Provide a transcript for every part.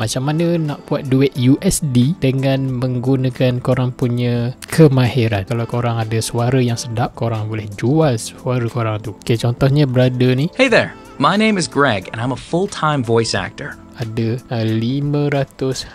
macam mana nak buat duit USD dengan menggunakan korang punya kemahiran. Kalau korang ada suara yang sedap, korang boleh jual suara korang tu. Okay, contohnya brother ni. Hey there, my name is Greg and I'm a full-time voice actor. Ada 589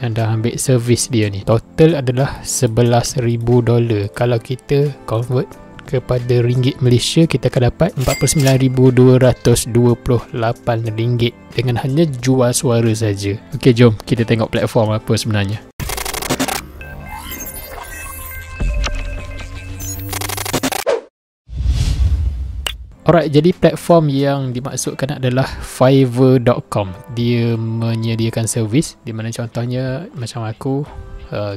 yang dah ambil servis dia ni. Total adalah $11,000. Kalau kita convert kepada ringgit Malaysia, kita akan dapat RM49,228 dengan hanya jual suara saja. Okey, jom kita tengok platform apa sebenarnya. Alright, jadi platform yang dimaksudkan adalah Fiverr.com. Dia menyediakan servis di mana contohnya macam aku,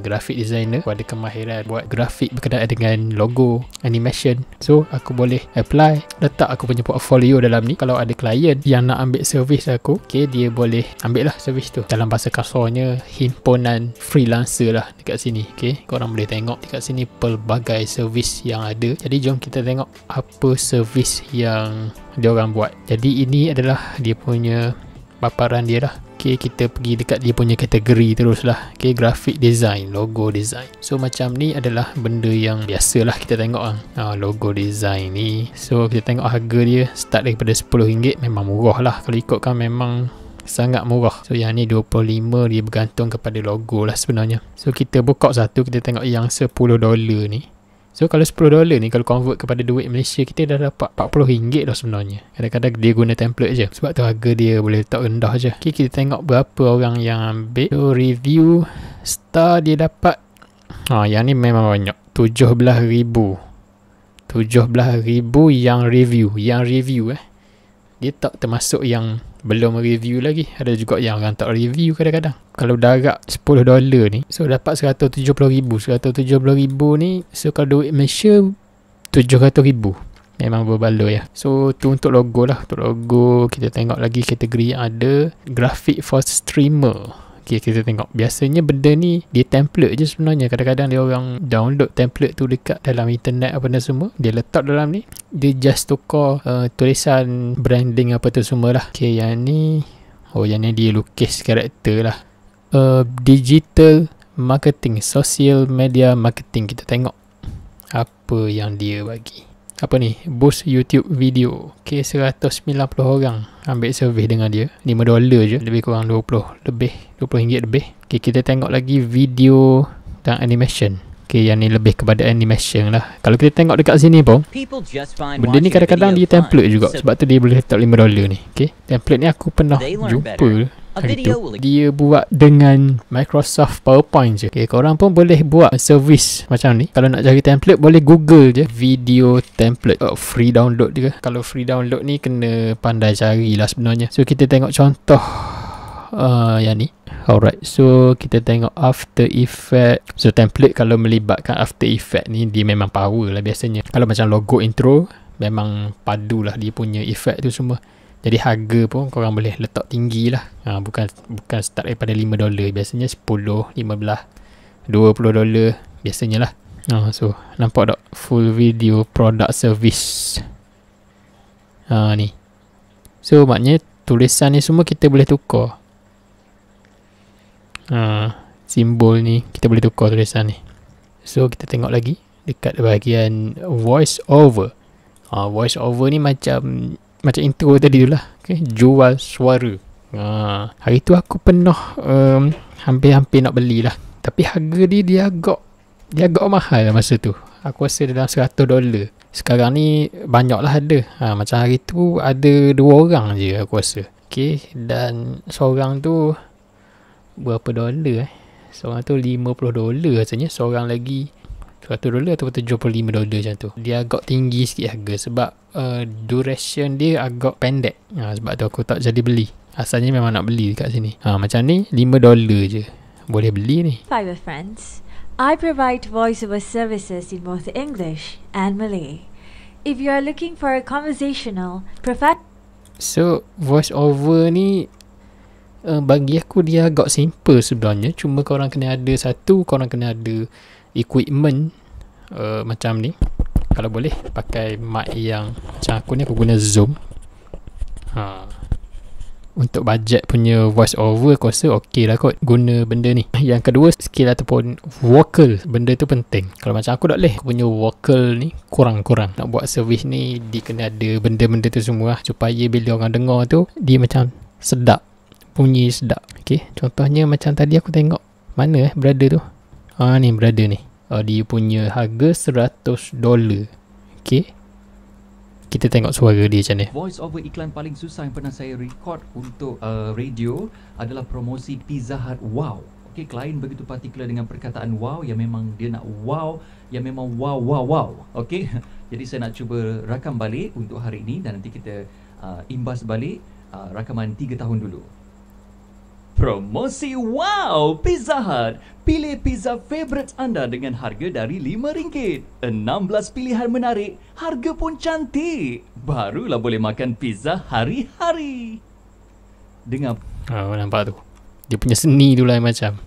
graphic designer, aku ada kemahiran buat grafik berkenaan dengan logo, animation. So aku boleh apply, letak aku punya portfolio dalam ni. Kalau ada klien yang nak ambil servis aku, okay, dia boleh ambil lah servis tu. Dalam bahasa kasarnya, himpunan freelancer lah dekat sini. Okay, korang boleh tengok dekat sini pelbagai servis yang ada. Jadi jom kita tengok apa servis yang dia orang buat. Jadi ini adalah dia punya paparan dia lah. Okay, kita pergi dekat dia punya kategori terus lah. Okay, graphic design, logo design. So macam ni adalah benda yang biasa lah kita tengok lah. Logo design ni. So kita tengok harga dia start daripada RM10. Memang murah lah. Kalau ikutkan memang sangat murah. So yang ni $25, dia bergantung kepada logo lah sebenarnya. So kita buka satu, kita tengok yang $10 ni. So kalau $10 ni, kalau convert kepada duit Malaysia, kita dah dapat RM40 dah sebenarnya. Kadang-kadang dia guna template je, sebab tu harga dia boleh letak rendah je. Okay, kita tengok berapa orang yang ambil. So review star dia dapat, yang ni memang banyak, 17,000 yang review. Yang review dia tak termasuk yang belum review lagi. Ada juga yang orang tak review kadang-kadang. Kalau darab $10 ni, so dapat 170,000. 170,000 ni, so kalau duit Malaysia 700,000. Memang berbaloi ya. So tu untuk logo lah. Untuk logo kita tengok lagi kategori yang ada, graphic for streamer. Okay, kita tengok biasanya benda ni dia template je sebenarnya. Kadang-kadang dia orang download template tu dekat dalam internet apa dan semua, dia letak dalam ni, dia just tukar tulisan branding apa tu semua lah. Okay, yang ni, yang ni dia lukis karakter lah. Digital marketing, social media marketing. Kita tengok apa yang dia bagi. Apa ni? Boost YouTube video. Okay, 190 orang ambil servis dengan dia. $5 je. Lebih kurang 20 ringgit lebih. Okay, kita tengok lagi video dan animation. Okay, yang ni lebih kepada animation lah. Kalau kita tengok dekat sini pun, benda ni kadang-kadang dia template juga. Sebab tu dia boleh letak $5 ni. Okay, template ni aku pernah jumpa hari tu. Dia buat dengan Microsoft PowerPoint je. Okay, korang pun boleh buat servis macam ni. Kalau nak cari template, boleh Google je video template. Free download juga. Kalau free download ni kena pandai cari lah sebenarnya. So kita tengok contoh yang ni. Alright, so kita tengok After Effect. So template kalau melibatkan After Effect ni, dia memang power lah biasanya. Kalau macam logo intro, memang padu lah dia punya effect tu semua. Jadi harga pun korang boleh letak tinggi lah. Bukan start daripada $5. Biasanya 10, 15, $20 biasanya lah. So nampak tak full video product service. Ni. So maknanya tulisan ni semua kita boleh tukar. Simbol ni kita boleh tukar tulisan ni. So kita tengok lagi dekat bahagian voice over. Voice over ni macam intro tadi tu lah. Okay, jual suara. Hari tu aku pernah hampir-hampir nak beli lah. Tapi harga dia agak mahal masa tu. Aku rasa dalam $100. Sekarang ni banyak lah ada. Macam hari tu ada 2 orang je aku rasa. Okay, dan seorang tu berapa dolar seorang tu $50 rasanya. Seorang lagi $100 atau $75 macam tu. Dia agak tinggi sikit harga sebab duration dia agak pendek. Sebab tu aku tak jadi beli. Asalnya memang nak beli dekat sini. Macam ni $5 je boleh beli ni. Fiverr friends, I provide voiceover services in both English and Malay. If you are looking for a conversational, so voice over ni bagi aku dia agak simple sebenarnya. Cuma korang kena ada korang kena ada equipment macam ni. Kalau boleh pakai mic yang macam aku ni, aku guna Zoom. Untuk bajet punya voice over aku rasa okey lah kot guna benda ni. Yang kedua, skill ataupun vocal. Benda tu penting. Kalau macam aku tak boleh, aku punya vocal ni kurang-kurang. Nak buat servis ni dia kena ada benda-benda tu semua lah, supaya bila orang dengar tu dia macam sedap, bunyi sedap. Okay, contohnya macam tadi aku tengok mana brother tu. Ni brother ni, dia punya harga $100. Okay, kita tengok suara dia macam mana. Voice over iklan paling susah yang pernah saya record untuk radio adalah promosi Pizza Hut Wow. Okay, klien begitu partikular dengan perkataan wow, yang memang dia nak wow, yang memang wow. Okay, jadi saya nak cuba rakam balik untuk hari ini dan nanti kita imbas balik rakaman 3 tahun dulu. Promosi wow Pizza Hut. Pilih pizza favourite anda dengan harga dari RM5. 16 pilihan menarik, harga pun cantik. Barulah boleh makan pizza hari-hari. Dengar. Nampak tu. Dia punya seni tu lah macam.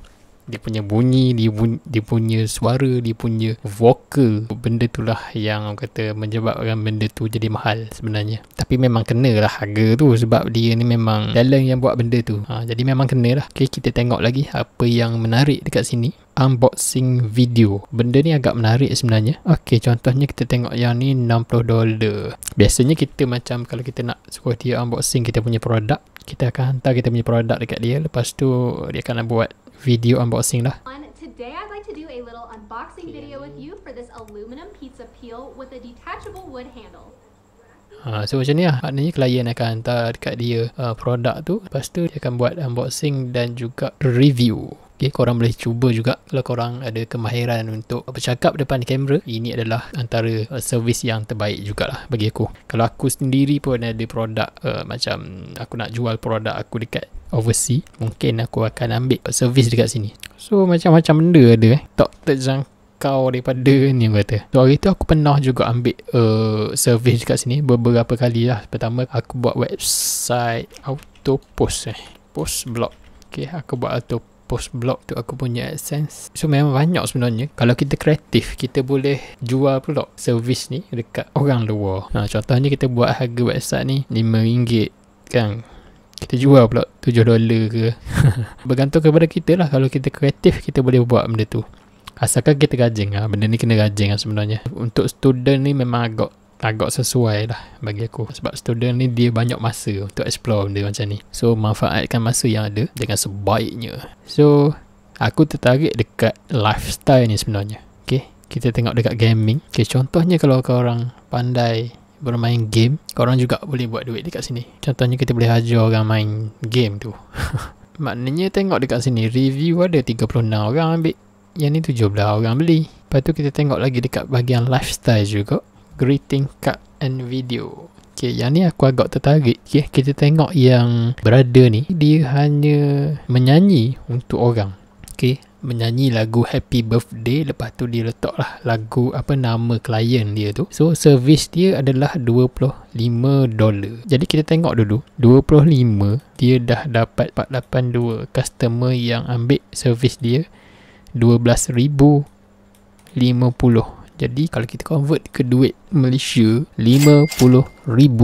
Dia punya bunyi, dia punya suara, dia punya vokal. Benda tu lah yang orang kata menyebabkan benda tu jadi mahal sebenarnya. Tapi memang kena lah harga tu sebab dia ni memang dalang yang buat benda tu. Jadi memang kena lah. Okay, kita tengok lagi apa yang menarik dekat sini. Unboxing video. Benda ni agak menarik sebenarnya. Okay, contohnya kita tengok yang ni $60. Biasanya kita macam kalau kita nak suruh dia unboxing kita punya produk, kita akan hantar kita punya produk dekat dia. Lepas tu dia akan buat video unboxing lah. Today I'd like to do a little unboxing video with you for this aluminum pizza peel with a detachable wood handle. So macam ni lah. Maknanya klien akan hantar dekat dia produk tu. Lepas tu dia akan buat unboxing dan juga review. Okay, korang boleh cuba juga kalau korang ada kemahiran untuk bercakap depan kamera. Ini adalah antara servis yang terbaik jugalah bagi aku. Kalau aku sendiri pun ada produk macam aku nak jual produk aku dekat overseas, mungkin aku akan ambil servis dekat sini. So macam-macam benda ada tak terjangkau daripada ni yang kata. So hari tu aku pernah juga ambil servis dekat sini beberapa kali lah. Pertama aku buat website auto post post blog. Okay, aku buat auto post blog tu aku punya AdSense. So memang banyak sebenarnya. Kalau kita kreatif, kita boleh jual pula servis ni dekat orang luar. Contohnya kita buat harga website ni RM5 kan, kita jual pula $7 ke. Bergantung kepada kita lah. Kalau kita kreatif, kita boleh buat benda tu. Asalkan kita rajin lah. Benda ni kena rajin lah sebenarnya. Untuk student ni memang agak sesuai lah bagi aku. Sebab student ni dia banyak masa untuk explore benda macam ni. So manfaatkan masa yang ada dengan sebaiknya. So aku tertarik dekat lifestyle ni sebenarnya. Okay, kita tengok dekat gaming. Okay, contohnya kalau korang pandai bermain game, korang juga boleh buat duit dekat sini. Contohnya kita boleh ajar orang main game tu. Maknanya tengok dekat sini review ada 36 orang ambil, yang ni 17 orang beli. Lepas tu kita tengok lagi dekat bahagian lifestyle juga, greeting card and video. Okay, yang ni aku agak tertarik. Okay, kita tengok yang brother ni, dia hanya menyanyi untuk orang. Okay, menyanyi lagu happy birthday. Lepas tu dia letak lah lagu nama klien dia tu. So servis dia adalah $25. Jadi kita tengok dulu 25, dia dah dapat 482 customer yang ambil servis dia, 12,050. Jadi kalau kita convert ke duit Malaysia, RM50,000.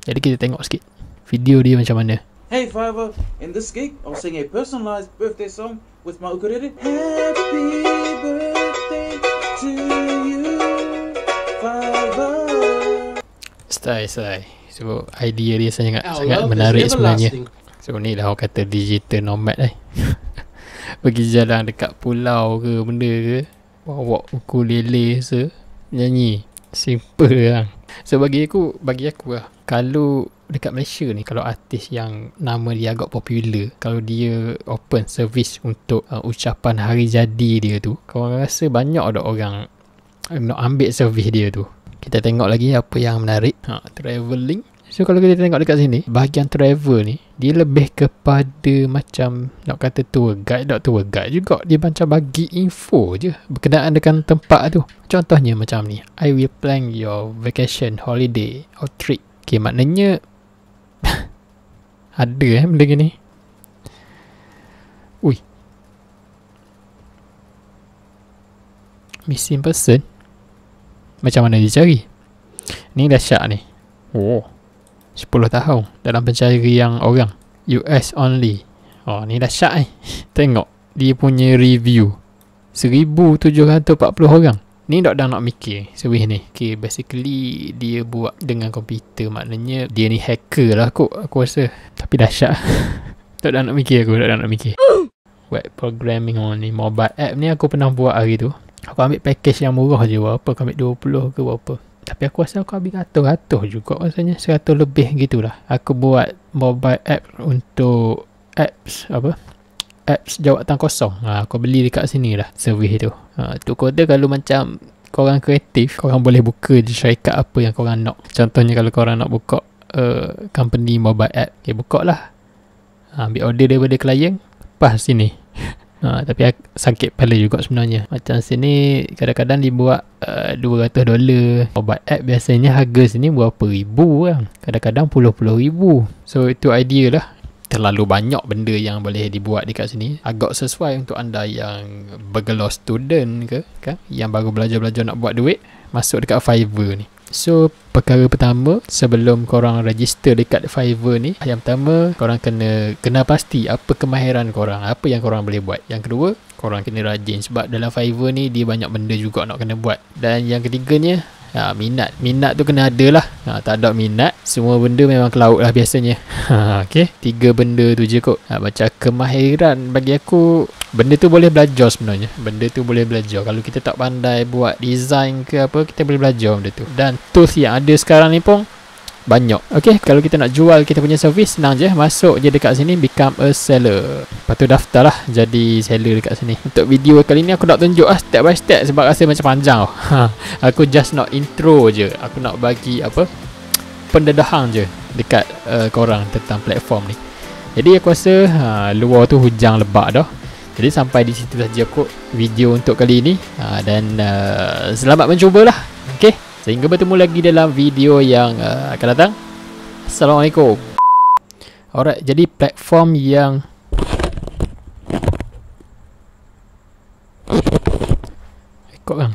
Jadi kita tengok sikit video dia macam mana. Hey Fiverr, in this gig, I'll sing a personalized birthday song with Mahu. Happy birthday to you, Fiverr. Style. So idea dia sangat menarik sebenarnya. So ni lah orang kata digital nomad pergi jalan dekat pulau ke benda ke, bawa ukulele nyanyi. Simple lah. So bagi aku lah, kalau dekat Malaysia ni, kalau artis yang nama dia agak popular, kalau dia open service untuk ucapan hari jadi dia tu, kau rasa banyak ada orang nak ambil servis dia tu. Kita tengok lagi apa yang menarik. Travelling. So kalau kita tengok dekat sini, bahagian travel ni, dia lebih kepada macam nak kata tour guide. Tak tour guide juga, dia macam bagi info je berkenaan dengan tempat tu. Contohnya macam ni, I will plan your vacation, holiday or trip. Okay, maknanya ada benda gini. Ui, missing person. Macam mana dia cari? Ni dahsyat ni. Oh, 10 tahun dalam pencarian orang. US only. Oh, ni dahsyat Tengok dia punya review 1740 orang. Ni dah nak mikir servis ni. Okay, basically dia buat dengan komputer. Maknanya dia ni hacker lah kot, aku rasa. Tapi dahsyat. Tak nak mikir aku, tak nak mikir. Web programming ni, mobile app ni aku pernah buat hari tu. Aku ambil package yang murah je, berapa? Aku ambil 20 ke berapa. Tapi aku rasa aku ambil ratus-ratus juga rasanya. 100 lebih gitulah. Aku buat mobile app untuk apps apps jawatan kosong. Aku beli dekat sini lah servis tu. Tu kode kalau macam korang kreatif, korang boleh buka je syarikat apa yang korang nak. Contohnya kalau korang nak buka company mobile app, okay, buka lah. Ambil order daripada klien, pas sini. Tapi sakit kepala juga sebenarnya. Macam sini kadang-kadang dibuat $200. Mobile app biasanya harga sini berapa ribu kan. Kadang-kadang puluh-puluh ribu. So itu idea lah. Terlalu banyak benda yang boleh dibuat dekat sini. Agak sesuai untuk anda yang bergelar student ke kan, yang baru belajar-belajar nak buat duit, masuk dekat Fiverr ni. So perkara pertama, sebelum korang register dekat Fiverr ni, yang pertama korang kena pasti apa kemahiran korang, apa yang korang boleh buat. Yang kedua, korang kena rajin sebab dalam Fiverr ni dia banyak benda juga nak kena buat. Dan yang ketiganya, minat tu kena ada lah. Tak ada minat, semua benda memang ke laut lah biasanya. Okay, 3 benda tu je kot. Macam kemahiran bagi aku, benda tu boleh belajar sebenarnya. Benda tu boleh belajar. Kalau kita tak pandai buat design ke apa, kita boleh belajar benda tu. Dan tools yang ada sekarang ni pun banyak. Okay, kalau kita nak jual kita punya servis, senang je. Masuk je dekat sini, become a seller. Lepas tu daftar lah jadi seller dekat sini. Untuk video kali ni aku nak tunjuk lah step by step sebab rasa macam panjang. Aku just nak intro je. Aku nak bagi pendedahan je dekat korang tentang platform ni. Jadi aku rasa luar tu hujan lebat dah. Jadi sampai di situ saja kot video untuk kali ini. Dan selamat mencuba lah. Okay, sehingga bertemu lagi dalam video yang akan datang. Assalamualaikum. Alright, jadi platform yang ikut kan